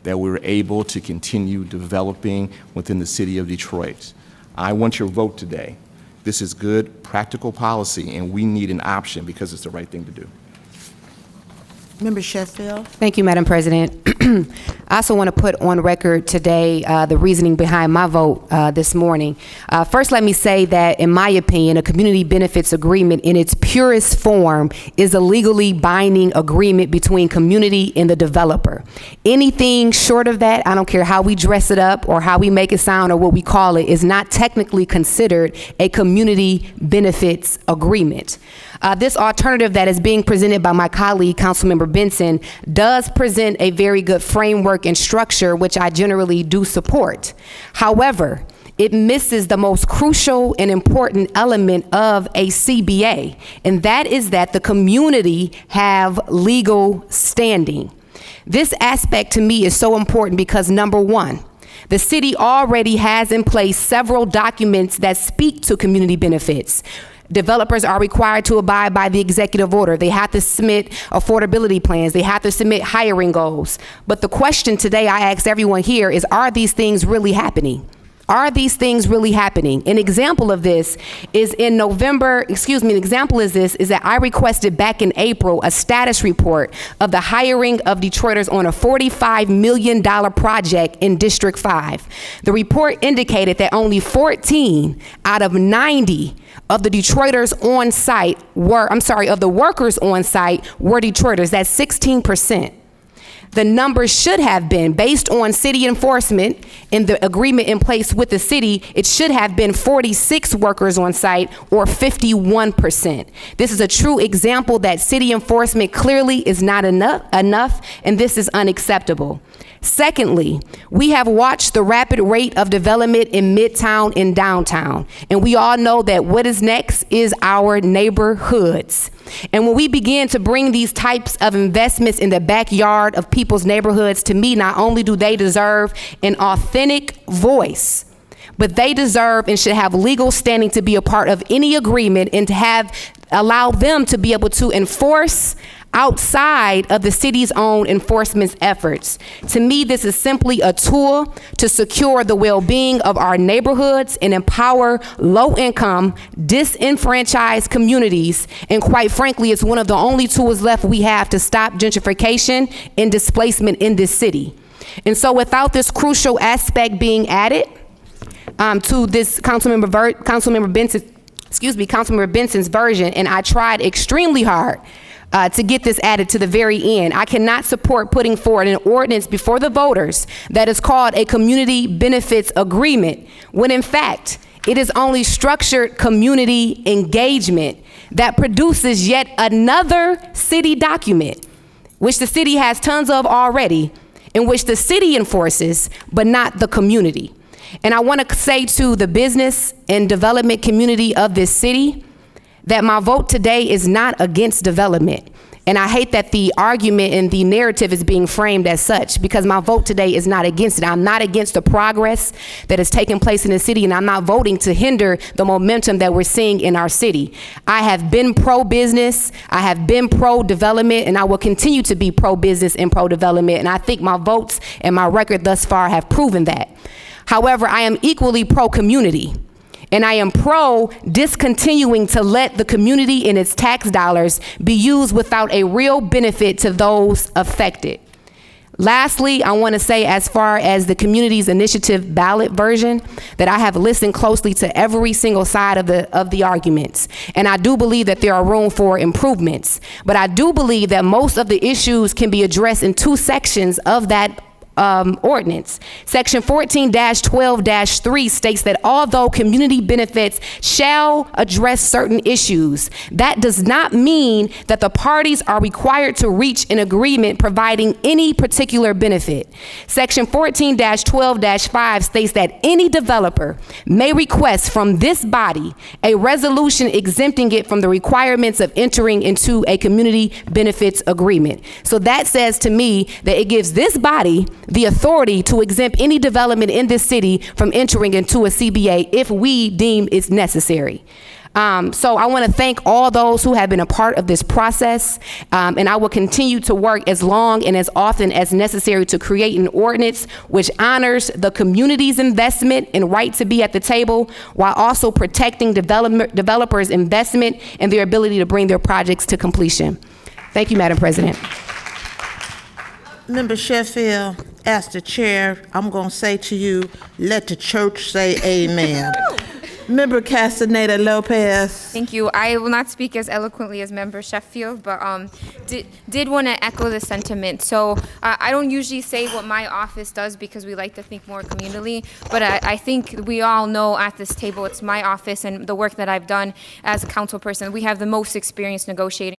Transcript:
that we're able to continue developing within the city of Detroit. I want your vote today. This is good, practical policy, and we need an option because it's the right thing to do. Member Sheffield. Thank you, Madam President. I also want to put on record today the reasoning behind my vote this morning. First, let me say that, in my opinion, a community benefits agreement in its purest form is a legally binding agreement between community and the developer. Anything short of that, I don't care how we dress it up or how we make it sound or what we call it, is not technically considered a community benefits agreement. This alternative that is being presented by my colleague, Councilmember Benson, does present a very good framework and structure, which I generally do support. However, it misses the most crucial and important element of a CBA, and that is that the community have legal standing. This aspect to me is so important because, number one, the city already has in place several documents that speak to community benefits. Developers are required to abide by the executive order. They have to submit affordability plans. They have to submit hiring goals. But the question today I ask everyone here is, are these things really happening? Are these things really happening? An example of this is in November, an example is that I requested back in April a status report of the hiring of Detroiters on a $45 million project in District 5. The report indicated that only 14 out of 90 of the Detroiters on site of the workers on site were Detroiters. That's 16%. The number should have been, based on city enforcement and the agreement in place with the city, it should have been 46 workers on site, or 51%. This is a true example that city enforcement clearly is not enough, and this is unacceptable. Secondly, we have watched the rapid rate of development in Midtown and downtown, and we all know that what is next is our neighborhoods. And when we begin to bring these types of investments in the backyard of people's neighborhoods, to me, not only do they deserve an authentic voice, but they deserve and should have legal standing to be a part of any agreement and to allow them to be able to enforce outside of the city's own enforcement efforts. To me, this is simply a tool to secure the well-being of our neighborhoods and empower low-income, disenfranchised communities. And quite frankly, it's one of the only tools left we have to stop gentrification and displacement in this city. And so without this crucial aspect being added to this Councilmember Benson's version, and I tried extremely hard to get this added to the very end, I cannot support putting forward an ordinance before the voters that is called a community benefits agreement, when in fact, it is only structured community engagement that produces yet another city document, which the city has tons of already, in which the city enforces, but not the community. And I want to say to the business and development community of this city that my vote today is not against development. And I hate that the argument and the narrative is being framed as such, because my vote today is not against it. I'm not against the progress that is taking place in the city, and I'm not voting to hinder the momentum that we're seeing in our city. I have been pro-business, I have been pro-development, and I will continue to be pro-business and pro-development, and I think my votes and my record thus far have proven that. However, I am equally pro-community. And I am discontinuing to let the community and its tax dollars be used without a real benefit to those affected. Lastly, I want to say, as far as the community's initiative ballot version, that I have listened closely to every single side of the arguments. And I do believe that there are room for improvements. But I do believe that most of the issues can be addressed in two sections of that ordinance. Section 14-12-3 states that although community benefits shall address certain issues, that does not mean that the parties are required to reach an agreement providing any particular benefit. Section 14-12-5 states that any developer may request from this body a resolution exempting it from the requirements of entering into a community benefits agreement. So that says to me that it gives this body the authority to exempt any development in this city from entering into a CBA if we deem it's necessary. So I want to thank all those who have been a part of this process, and I will continue to work as long and as often as necessary to create an ordinance which honors the community's investment and right to be at the table, while also protecting developers' investment and their ability to bring their projects to completion. Thank you, Madam President. Member Sheffield, as the chair, I'm going to say to you, let the church say amen. Member Castaneda Lopez. Thank you. I will not speak as eloquently as Member Sheffield, but did want to echo the sentiment. So I don't usually say what my office does because we like to think more communally, but I think we all know at this table it's my office and the work that I've done as a council person. We have the most experience negotiating